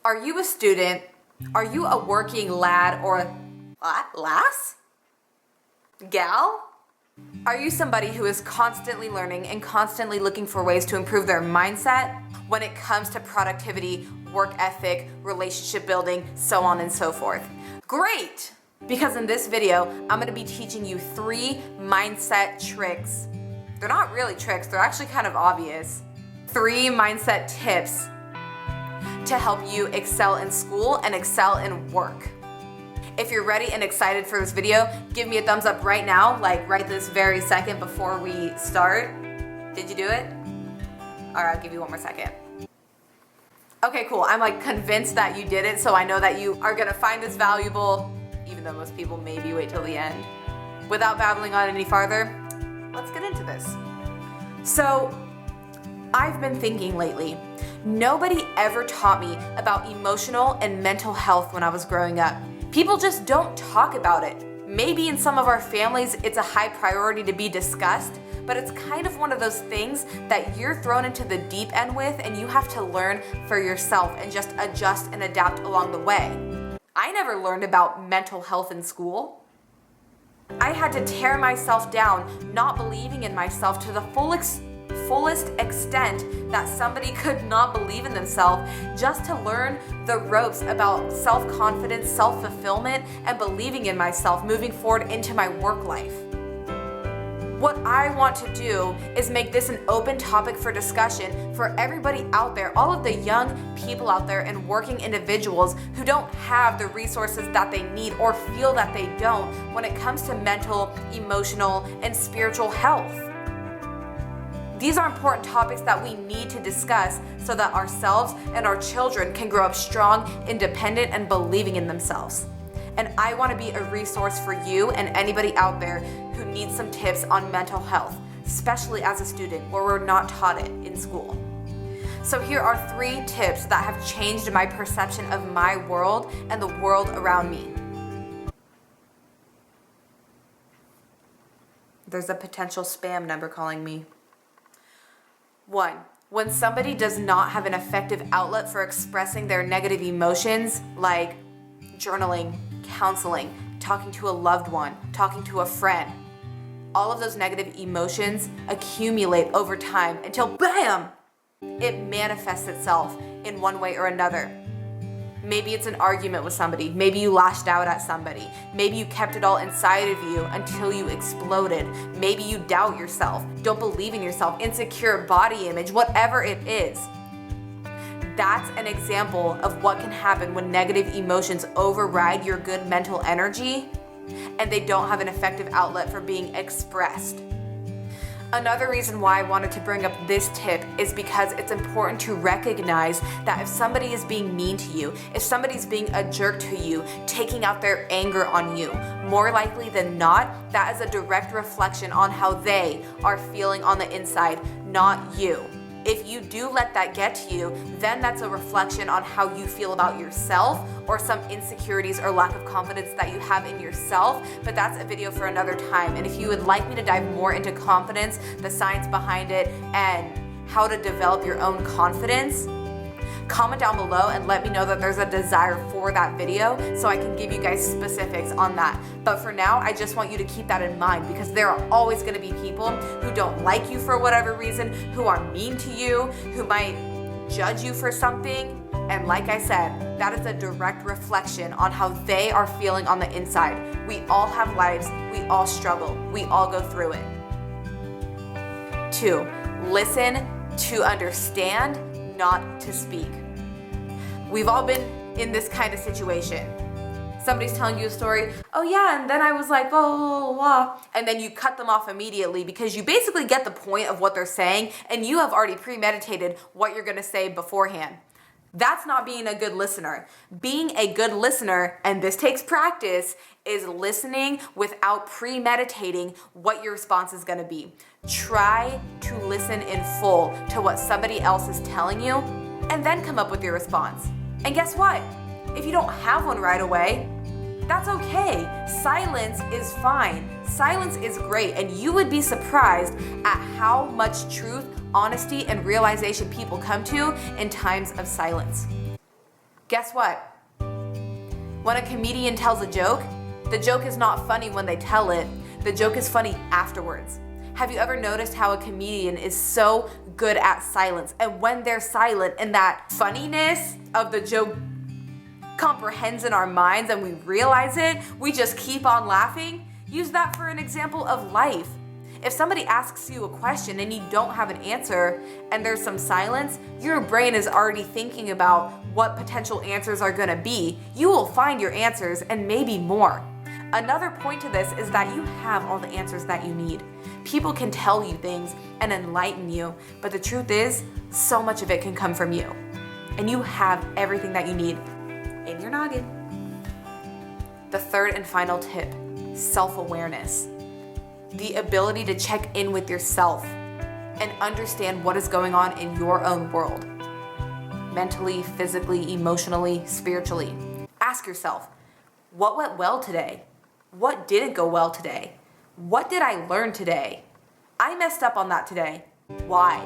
Are you a student? Are you a working lad or lass? Gal? Are you somebody who is constantly learning and constantly looking for ways to improve their mindset when it comes to productivity, work ethic, relationship building, so on and so forth? Great! Because in this video, I'm going to be teaching you 3 mindset tricks. They're not really tricks, they're actually kind of obvious. 3 mindset tips to help you excel in school and excel in work. If you're ready and excited for this video, give me a thumbs up right now, like right this very second before we start. Did you do it? All right, I'll give you one more second. Okay, cool. I'm like convinced that you did it, so I know that you are gonna find this valuable, even though most people maybe wait till the end. Without babbling on any farther, let's get into this. So, I've been thinking lately, nobody ever taught me about emotional and mental health when I was growing up. People just don't talk about it. Maybe in some of our families it's a high priority to be discussed, but it's kind of one of those things that you're thrown into the deep end with and you have to learn for yourself and just adjust and adapt along the way. I never learned about mental health in school. I had to tear myself down, not believing in myself to the fullest extent that somebody could not believe in themselves, just to learn the ropes about self-confidence, self-fulfillment, and believing in myself moving forward into my work life. What I want to do is make this an open topic for discussion for everybody out there, all of the young people out there and working individuals who don't have the resources that they need or feel that they don't when it comes to mental, emotional, and spiritual health. These are important topics that we need to discuss so that ourselves and our children can grow up strong, independent, and believing in themselves. And I want to be a resource for you and anybody out there who needs some tips on mental health, especially as a student where we're not taught it in school. So here are 3 tips that have changed my perception of my world and the world around me. There's a potential spam number calling me. 1. When somebody does not have an effective outlet for expressing their negative emotions, like journaling, counseling, talking to a loved one, talking to a friend, all of those negative emotions accumulate over time until BAM! It manifests itself in one way or another. Maybe it's an argument with somebody. Maybe you lashed out at somebody. Maybe you kept it all inside of you until you exploded. Maybe you doubt yourself, don't believe in yourself, insecure body image, whatever it is. That's an example of what can happen when negative emotions override your good mental energy and they don't have an effective outlet for being expressed. Another reason why I wanted to bring up this tip is because it's important to recognize that if somebody is being mean to you, if somebody's being a jerk to you, taking out their anger on you, more likely than not, that is a direct reflection on how they are feeling on the inside, not you. If you do let that get to you, then that's a reflection on how you feel about yourself or some insecurities or lack of confidence that you have in yourself, but that's a video for another time. And if you would like me to dive more into confidence, the science behind it, and how to develop your own confidence, comment down below and let me know that there's a desire for that video so I can give you guys specifics on that. But for now, I just want you to keep that in mind because there are always going to be people who don't like you for whatever reason, who are mean to you, who might judge you for something. And like I said, that is a direct reflection on how they are feeling on the inside. We all have lives, we all struggle, we all go through it. 2, listen to understand, not to speak. We've all been in this kind of situation. Somebody's telling you a story, oh yeah, and then I was like, blah, blah, blah, blah, and then you cut them off immediately because you basically get the point of what they're saying and you have already premeditated what you're gonna say beforehand. That's not being a good listener. Being a good listener, and this takes practice, is listening without premeditating what your response is gonna be. Try to listen in full to what somebody else is telling you and then come up with your response. And guess what? If you don't have one right away, that's okay. Silence is fine. Silence is great, and you would be surprised at how much truth, honesty, and realization people come to in times of silence. Guess what? When a comedian tells a joke, the joke is not funny when they tell it. The joke is funny afterwards. Have you ever noticed how a comedian is so good at silence? And when they're silent and that funniness of the joke comprehends in our minds and we realize it, we just keep on laughing? Use that for an example of life. If somebody asks you a question and you don't have an answer and there's some silence, your brain is already thinking about what potential answers are gonna be. You will find your answers and maybe more. Another point to this is that you have all the answers that you need. People can tell you things and enlighten you, but the truth is, so much of it can come from you. And you have everything that you need in your noggin. The third and final tip, self-awareness. The ability to check in with yourself and understand what is going on in your own world. Mentally, physically, emotionally, spiritually. Ask yourself, what went well today? What didn't go well today? What did I learn today? I messed up on that today. Why?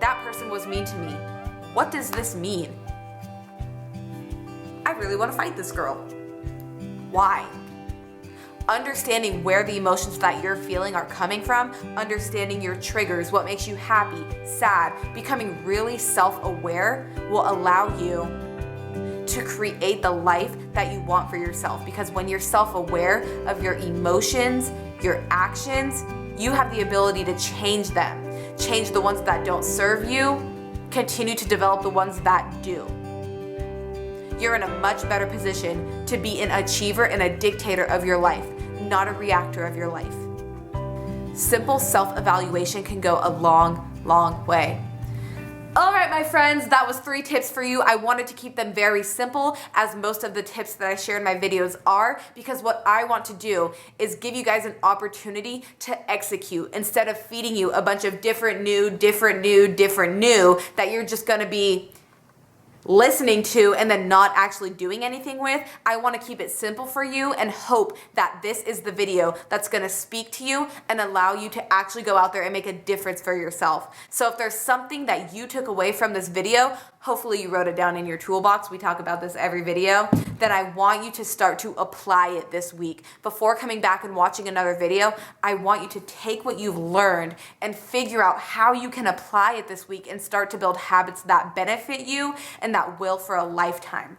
That person was mean to me. What does this mean? I really want to fight this girl. Why? Understanding where the emotions that you're feeling are coming from, understanding your triggers, what makes you happy, sad, becoming really self-aware will allow you to create the life that you want for yourself. Because when you're self-aware of your emotions, your actions, you have the ability to change them. Change the ones that don't serve you, continue to develop the ones that do. You're in a much better position to be an achiever and a dictator of your life, not a reactor of your life. Simple self-evaluation can go a long, long way. All right, my friends, that was 3 tips for you. I wanted to keep them very simple, as most of the tips that I share in my videos are, because what I want to do is give you guys an opportunity to execute instead of feeding you a bunch of different new, that you're just gonna be listening to and then not actually doing anything with. I want to keep it simple for you and hope that this is the video that's going to speak to you and allow you to actually go out there and make a difference for yourself. So if there's something that you took away from this video, hopefully you wrote it down in your toolbox. We talk about this every video. Then I want you to start to apply it this week. Before coming back and watching another video, I want you to take what you've learned and figure out how you can apply it this week and start to build habits that benefit you and that will for a lifetime.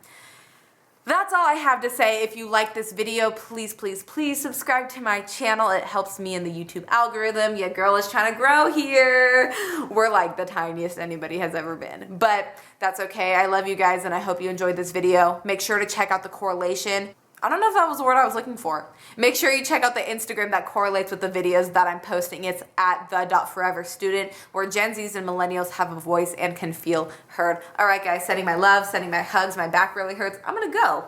That's all I have to say. If you like this video, please, please, please subscribe to my channel. It helps me in the YouTube algorithm. Your girl is trying to grow here. We're like the tiniest anybody has ever been, but that's okay. I love you guys and I hope you enjoyed this video. Make sure to check out the correlation. I don't know if that was the word I was looking for. Make sure you check out the Instagram that correlates with the videos that I'm posting. It's at the.foreverstudent, where Gen Zs and millennials have a voice and can feel heard. All right, guys, sending my love, sending my hugs. My back really hurts. I'm gonna go.